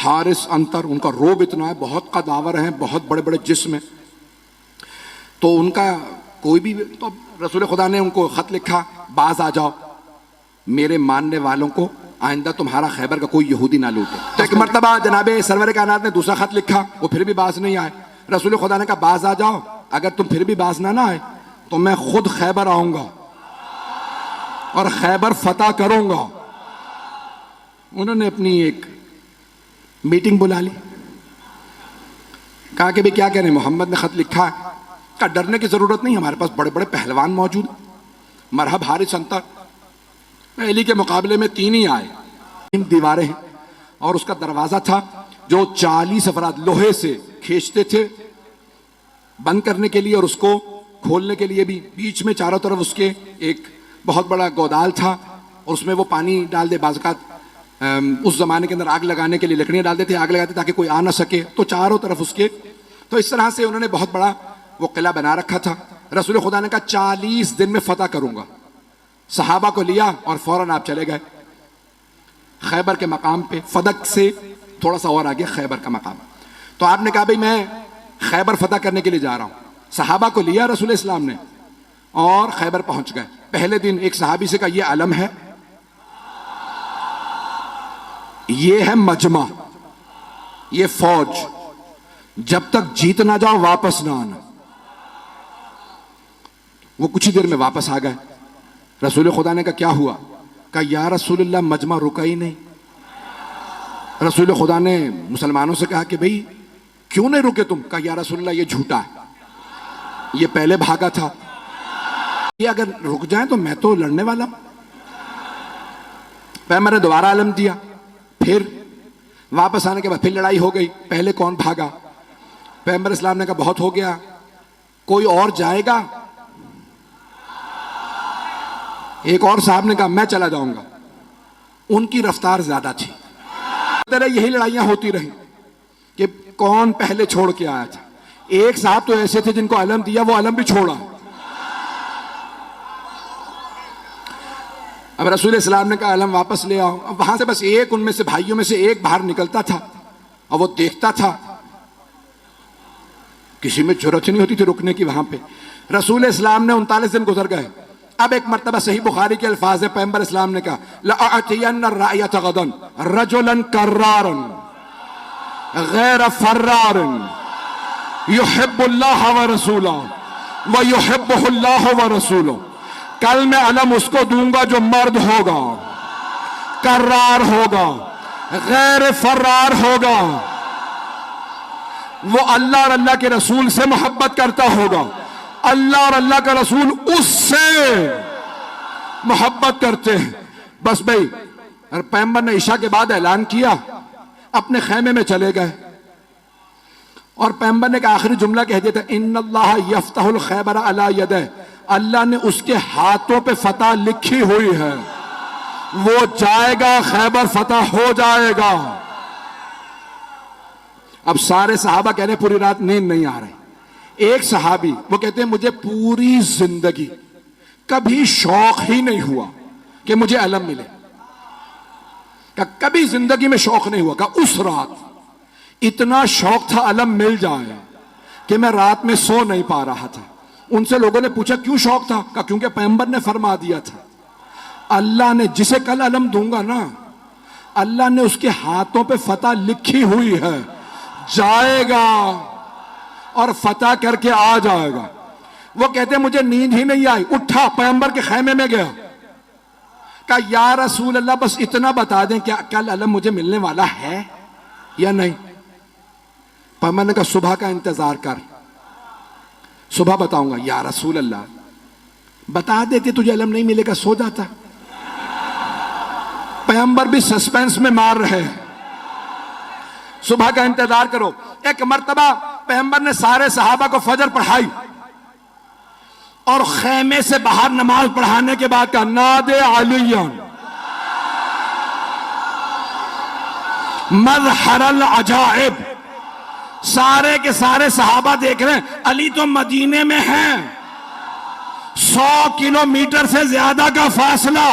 हारिस अंतर, उनका रोब इतना है, बहुत कदावर हैं, बहुत बड़े बड़े जिस्म हैं, तो उनका कोई भी, तो रसूल खुदा ने उनको खत लिखा, बाज आ जाओ, मेरे मानने वालों को आइंदा तुम्हारा खैबर का कोई यहूदी ना लूटे। तो एक मरतबा जनाबे सरवर कायनात ने दूसरा खत लिखा, वो फिर भी बाज नहीं आए। रसूल खुदा ने कहा बाज आ जाओ, अगर तुम फिर भी बाज ना आए तो मैं खुद खैबर आऊंगा और खैबर फतह करूंगा। उन्होंने अपनी एक मीटिंग बुला ली, कहा कि भाई क्या कह रहे हैं, मोहम्मद ने खत लिखा है। का डरने की जरूरत नहीं, हमारे पास बड़े बड़े पहलवान मौजूद, मरहब हारिस अंतर, पहली के मुकाबले में 3 ही आए। 3 दीवारें हैं और उसका दरवाजा था जो 40 अफराद लोहे से खींचते थे बंद करने के लिए और उसको खोलने के लिए भी। बीच में चारों तरफ उसके एक बहुत बड़ा गोदाल था और उसमें वो पानी डाल दे, बाज़ात उस जमाने के अंदर आग लगाने के लिए लकड़ियां डाल देते, आग लगाते ताकि कोई आ ना सके, तो चारों तरफ उसके, तो इस तरह से उन्होंने बहुत बड़ा वो किला बना रखा था। रसूल खुदा ने कहा 40 दिन में फतह करूंगा। सहाबा को लिया और फौरन आप चले गए खैबर के मकाम पे, फदक से थोड़ा सा और आगे खैबर का मकाम। तो आपने कहा भाई मैं खैबर फतह करने के लिए जा रहा हूं। सहाबा को लिया रसूल इस्लाम ने और खैबर पहुंच गए। पहले दिन एक सहाबी से कहा ये अलम है, ये है मजमा, ये फौज, जब तक जीत ना जाओ वापस ना आना। वो कुछ ही देर में वापस आ गए। रसूल खुदा ने कहा क्या हुआ? कहा या रसूलल्लाह मजमा रुका ही नहीं। रसूल खुदा ने मुसलमानों से कहा कि भाई क्यों नहीं रुके तुम? कहा या रसूलल्लाह ये झूठा है, ये पहले भागा था, ये अगर रुक जाए तो मैं तो लड़ने वाला हूं। पैगंबर ने दोबारा अलम दिया, फिर वापस आने के बाद फिर लड़ाई हो गई, पहले कौन भागा? पैगंबर इस्लाम ने कहा बहुत हो गया, कोई और जाएगा? एक और साहब ने कहा मैं चला जाऊंगा। उनकी रफ्तार ज्यादा थी। तरह यही लड़ाइयां होती रही कि कौन पहले छोड़ के आया था। एक साहब तो ऐसे थे जिनको अलम दिया, वो अलम भी छोड़ा। अब रसूल इस्लाम ने कहा अलम वापस ले आओ। अब वहां से बस एक, उनमें से भाइयों में से एक बाहर निकलता था और वो देखता था, किसी में जरूरत ही नहीं होती थी रुकने की वहां पे। रसूल इस्लाम ने 39 दिन गुजर गए। अब एक मर्तबा सही बुखारी के अल्फाज है, पैगंबर इस्लाम ने कहा लअतियन्न रायत गदन रजुलन कर्रारन गैर फर्रारन युहिब्बुल्लाह व रसूलहु व युहिब्बुहुल्लाह व रसूलहु। कल मैं अलम उसको दूंगा जो मर्द होगा, कर्रार होगा, गैर फर्रार होगा, वो अल्लाह और अल्लाह के रसूल से मोहब्बत करता होगा, अल्लाह और अल्लाह का रसूल उससे मोहब्बत करते हैं। बस भाई पैगंबर ने ईशा के बाद ऐलान किया, अपने खैमे में चले गए और पैगंबर ने का आखिरी जुमला कह दिया था इन्नल्लाह यफ्तहुल खैबर अला यदह। अल्लाह ने उसके हाथों पे फतह लिखी हुई है, वो जाएगा, खैबर फतह हो जाएगा। अब सारे सहाबा कह रहे पूरी रात नींद नहीं आ रही। एक सहाबी वो कहते हैं मुझे पूरी जिंदगी कभी शौक ही नहीं हुआ कि मुझे अलम मिले। कभी जिंदगी में शौक नहीं हुआ। उस रात इतना शौक था अलम मिल जाए कि मैं रात में सो नहीं पा रहा था। उनसे लोगों ने पूछा क्यों शौक था? क्योंकि पैगंबर ने फरमा दिया था अल्लाह ने जिसे कल अलम दूंगा ना, अल्लाह ने उसके हाथों पे फतह लिखी हुई है, जाएगा और फतह करके आ जाएगा। वो कहते मुझे नींद ही नहीं आई, उठा पैगंबर के खैमे में गया, कहा या रसूल अल्लाह बस इतना बता दें क्या कल अलम मुझे मिलने वाला है या नहीं? पैगंबर ने कहा सुबह का इंतजार कर, सुबह बताऊंगा। या रसूल अल्लाह बता देते तुझे अलम नहीं मिलेगा, सो जाता। पैगंबर भी सस्पेंस में मार रहे हैं, सुबह का इंतजार करो। एक मर्तबा पैगंबर ने सारे सहाबा को फजर पढ़ाई और खैमे से बाहर नमाज पढ़ाने के बाद कहा नादे अलियन मज़हरल अजाइब। सारे के सारे सहाबा देख रहे हैं अली तो मदीने में हैं, 100 किलोमीटर से ज्यादा का फासला।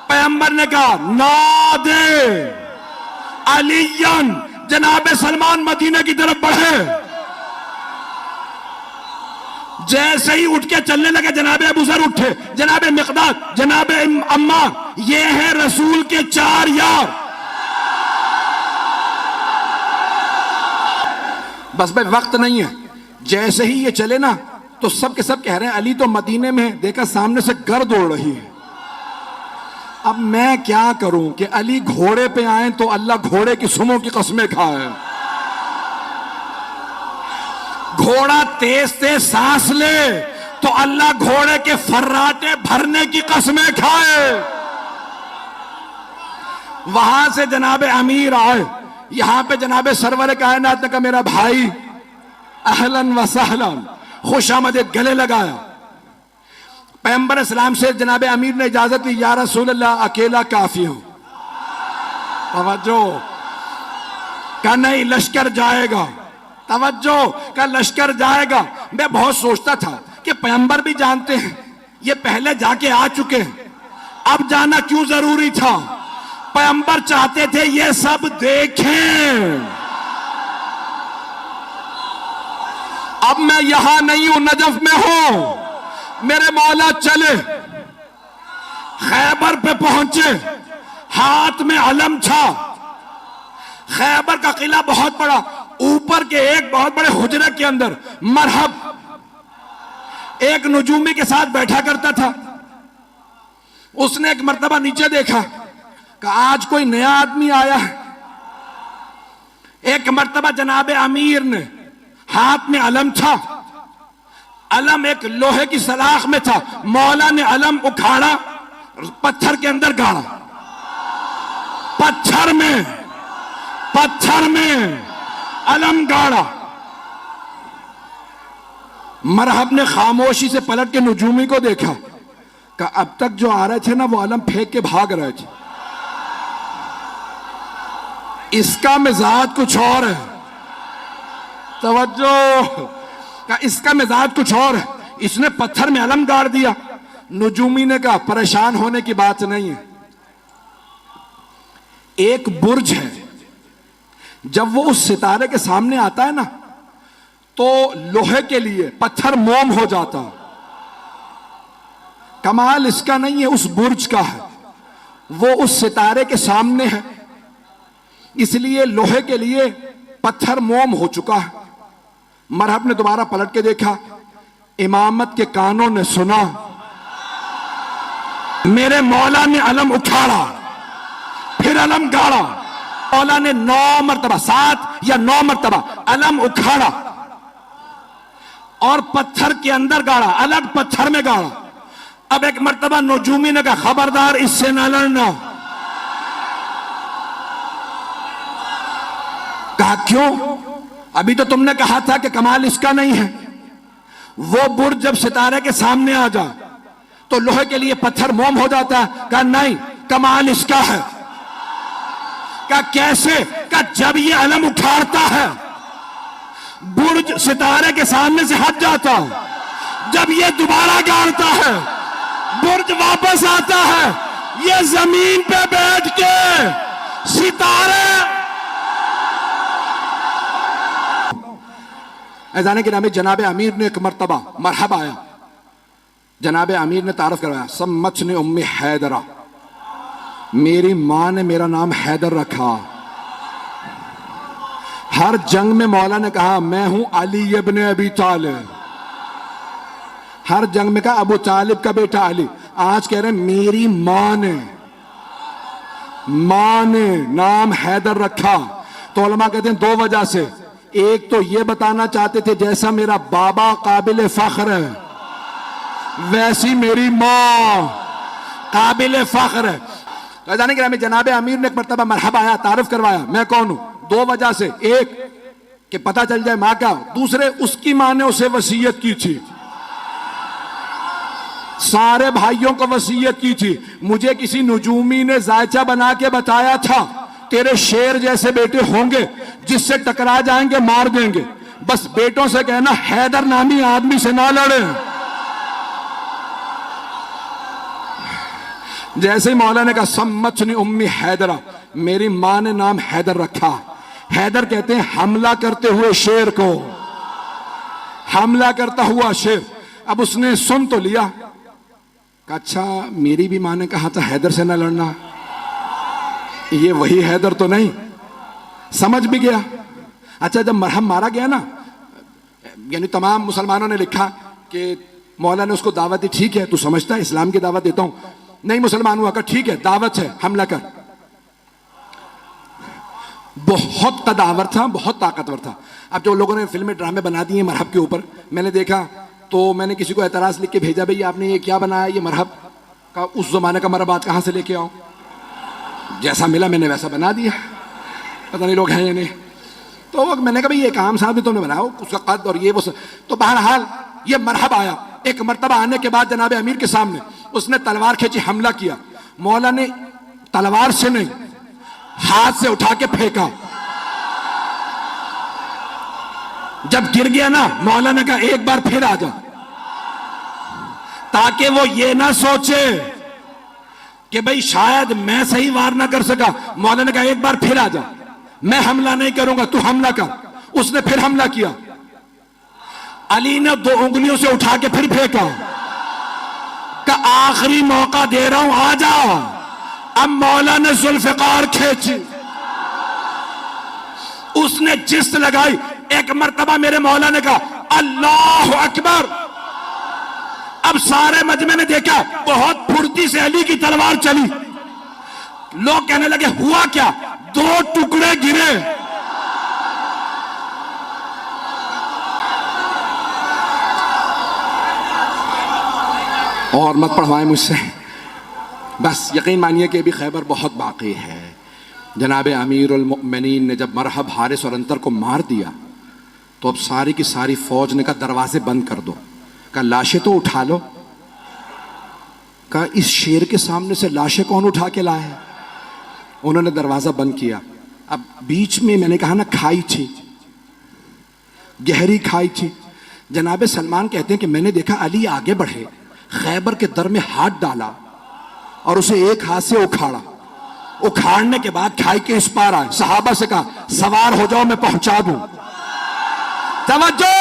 पैगंबर ने कहा नादे अलियन जनाब सलमान मदीने की तरफ बढ़े। जैसे ही उठ के चलने लगे जनाब अबू जर उठे, जनाब मिक़दाद, जनाब अम्मार, ये हैं रसूल के चार यार। बस भाई वक्त नहीं है। जैसे ही ये चले ना तो सब के सब कह रहे हैं अली तो मदीने में है, देखा सामने से गर्द उड़ रही है। अब मैं क्या करूं कि अली घोड़े पे आए तो अल्लाह घोड़े की सुमों की कस्में खाए, घोड़ा तेज तेज सांस ले तो अल्लाह घोड़े के फर्राटे भरने की कस्में खाए। वहां से जनाब अमीर आए, यहां पे जनाब सरवर कायनात ने कहा मेरा भाई अहलन व सहलन, खुशामदीद, गले लगाया। पैगंबर इस्लाम से जनाब अमीर ने इजाजत ली, या रसूल अल्लाह अकेला काफी हूं। तवज्जो का नहीं, लश्कर जाएगा। तवज्जो का लश्कर जाएगा। मैं बहुत सोचता था कि पैगंबर भी जानते हैं ये पहले जाके आ चुके हैं, अब जाना क्यों जरूरी था। पैगंबर चाहते थे ये सब देखें। अब मैं यहां नहीं हूं, नजफ में हूं। मेरे मौला चले, खैबर पे पहुंचे, हाथ में अलम था। खैबर का किला बहुत बड़ा, ऊपर के एक बहुत बड़े हुजरे के अंदर मरहब एक नजूमी के साथ बैठा करता था। उसने एक मर्तबा नीचे देखा कि आज कोई नया आदमी आया है। एक मर्तबा जनाब अमीर ने, हाथ में अलम था, अलम एक लोहे की सलाख में था, मौला ने अलम उखाड़ा, पत्थर के अंदर गाड़ा, पत्थर में अलम गाड़ा। मरहब ने खामोशी से पलट के नजूमी को देखा कि अब तक जो आ रहे थे ना वो अलम फेंक के भाग रहे थे, इसका मिजाज कुछ और है। तवज्जो का, इसका मिजाज कुछ और है। इसने पत्थर में अलम गाड़ दिया। नजूमी ने कहा परेशान होने की बात नहीं है, एक बुर्ज है, जब वो उस सितारे के सामने आता है ना तो लोहे के लिए पत्थर मोम हो जाता। कमाल इसका नहीं है, उस बुर्ज का है। वो उस सितारे के सामने है, इसलिए लोहे के लिए पत्थर मोम हो चुका है। मरहब ने दोबारा पलट के देखा, इमामत के कानों ने सुना, मेरे मौला ने अलम उखाड़ा, फिर अलम गाड़ा। मौला ने 9 मरतबा, 7 या 9 मरतबा अलम उखाड़ा और पत्थर के अंदर गाड़ा, अलग पत्थर में गाड़ा। अब एक मरतबा नजूमी ने कहा खबरदार इससे ना लड़ना। कहा क्यों? अभी तो तुमने कहा था कि कमाल इसका नहीं है। वो बुर्ज जब सितारे के सामने आ जा तो लोहे के लिए पत्थर मोम हो जाता है। कहा नहीं, कमाल इसका है। कहा कैसे? कहा जब ये अलम उठाता है बुर्ज सितारे के सामने से हट जाता, जब ये दोबारा गाड़ता है बुर्ज वापस आता है, ये जमीन पे बैठ के सितारे। ऐजाने के नामे जनाब अमीर ने एक मर्तबा मरहब आया, जनाब अमीर ने तारफ करवाया, सम्मतनी उम्मी हैदरा, मेरी मां ने मेरा नाम हैदर रखा। हर जंग में मौला ने कहा मैं हूं अली इब्न अबी तालिब, हर जंग में कहा अबू तालिब का बेटा अली। आज कह रहे हैं मेरी मां ने नाम हैदर रखा। तो उलमा कहते हैं 2 वजह से, एक तो ये बताना चाहते थे जैसा मेरा बाबा काबिल फख्र है वैसी मेरी मां काबिल फख्र है। तो जाने के जनाब अमीर ने एक मरतबा मरहबा आया, तारुफ करवाया, मैं कौन हूं। 2 वजह से, एक कि पता चल जाए मां क्या, दूसरे उसकी मां ने उसे वसीयत की थी, सारे भाइयों को वसीयत की थी। मुझे किसी नजूमी ने जायचा बना के बताया था तेरे शेर जैसे बेटे होंगे, जिससे टकरा जाएंगे मार देंगे, बस बेटों से कहना हैदर नामी आदमी से ना लड़े। जैसे ही मौला ने कहा सम्मतनी उम्मी हैदरा, मेरी मां ने नाम हैदर रखा। हैदर कहते हैं हमला करते हुए शेर को, हमला करता हुआ शेर। अब उसने सुन तो लिया, अच्छा मेरी भी माँ ने कहा था हैदर से ना लड़ना, ये वही हैदर तो नहीं, समझ भी गया। अच्छा जब मरहम मारा गया ना, यानी तमाम मुसलमानों ने लिखा कि मौला ने उसको दावत दी, ठीक है तू समझता है इस्लाम की दावत देता हूं, नहीं मुसलमान हुआ, कहा ठीक है दावत है हमला कर। बहुत कदावर था, बहुत ताकतवर था। अब जो लोगों ने फिल्में ड्रामे बना दिए मरहब के ऊपर, मैंने देखा तो मैंने किसी को एतराज लिख के भेजा, भाई आपने ये क्या बनाया, ये मरहब का उस जमाने का मरहबात कहां से लेके आओ, जैसा मिला मैंने वैसा बना दिया, पता नहीं लोग हैं या नहीं। तो मैंने कहा भाई ये काम साहब भी तुमने बनाओ, उसका कद और ये वो तो बहरहाल ये मरहब आया। एक मरतबा आने के बाद जनाब अमीर के सामने उसने तलवार खींची, हमला किया। मौला ने तलवार से नहीं हाथ से उठा के फेंका। जब गिर गया ना, मौला ने कहा एक बार फिर आ जा, ताकि वो ये ना सोचे कि भाई शायद मैं सही वार ना कर सका। मौला ने कहा एक बार फिर आ जा, मैं हमला नहीं करूंगा, तू हमला कर। उसने फिर हमला किया। अली ने 2 उंगलियों से उठा के फिर फेंका, का आखिरी मौका दे रहा हूं आ जा। अब मौला ने जुल्फिकार खींची, उसने जिस्त लगाई। एक मर्तबा मेरे मौला ने कहा अल्लाह अकबर। अब सारे मजमे ने देखा बहुत फुर्ती से अली की तलवार चली। लोग कहने लगे हुआ क्या, 2 टुकड़े गिरे। और मत पढ़वाएं मुझसे, बस यकीन मानिए कि अभी खैबर बहुत बाकी है। जनाब अमीरुल मोमिनीन ने जब मरहब, हारिस और अंतर को मार दिया तो अब सारी की सारी फौज ने कहा दरवाजे बंद कर दो। कहा लाशें तो उठा लो। कहा इस शेर के सामने से लाशें कौन उठा के लाए हैं। उन्होंने दरवाजा बंद किया। अब बीच में मैंने कहा ना खाई थी, गहरी खाई थी। जनाब सलमान कहते हैं कि मैंने देखा अली आगे बढ़े, खैबर के दर में हाथ डाला और उसे एक हाथ से उखाड़ा। उखाड़ने के बाद खाई के इस पार आए, सहाबा से कहा सवार हो जाओ मैं पहुंचा दूं। तवज्जो,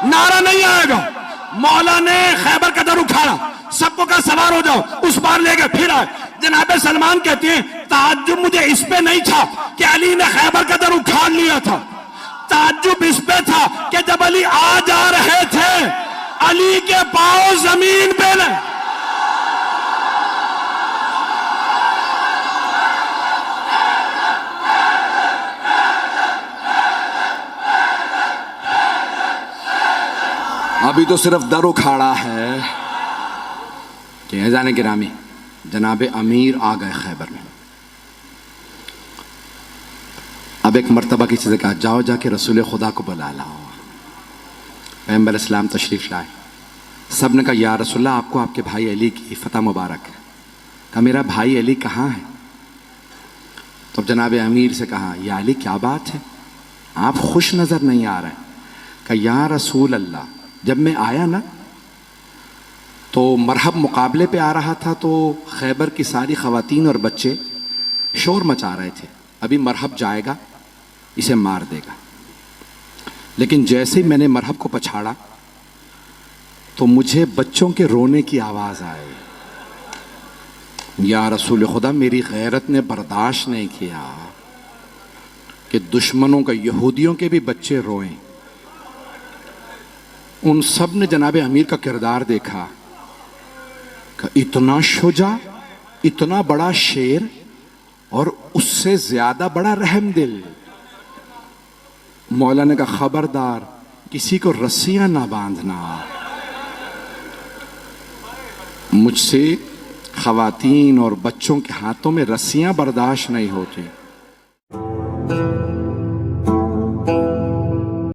नारा नहीं आएगा। मौला ने खैबर का दर उखाड़ा, सबको कहा सवार हो जाओ, उस पार ले गए, फिर आए। जनाब सलमान कहते हैं ताज्जुब मुझे इस पे नहीं था कि अली ने खैबर का दर उखाड़ लिया था, ताज्जुब इस पे था कि जब अली आ जा रहे थे अली के पांव जमीन पे न। अभी तो सिर्फ दर उखाड़ा है कि जाने गिरामी जनाब अमीर आ गए खैबर में। अब एक मर्तबा किसी से कहा जाओ जाके रसूल खुदा को बुला लाओ। पैगंबर इस्लाम तशरीफ लाए। सब ने कहा या रसूलल्लाह आपको आपके भाई अली की फतह मुबारक है। कहा मेरा भाई अली कहाँ है। तो जनाब अमीर से कहा या अली क्या बात है, आप खुश नजर नहीं आ रहे। कहा या रसूल अल्लाह, जब मैं आया ना तो मरहब मुकाबले पे आ रहा था तो खैबर की सारी खवातीन और बच्चे शोर मचा रहे थे, अभी मरहब जाएगा इसे मार देगा। लेकिन जैसे ही मैंने मरहब को पछाड़ा तो मुझे बच्चों के रोने की आवाज आई। या रसूल खुदा, मेरी गैरत ने बर्दाश्त नहीं किया कि दुश्मनों का, यहूदियों के भी बच्चे रोएं। उन सब ने जनाब अमीर का किरदार देखा, इतना शुजा, इतना बड़ा शेर और उससे ज्यादा बड़ा रहमदिल। मौला ने कहा खबरदार किसी को रस्सियां ना बांधना, मुझसे खवातीन और बच्चों के हाथों में रस्सियां बर्दाश्त नहीं होती।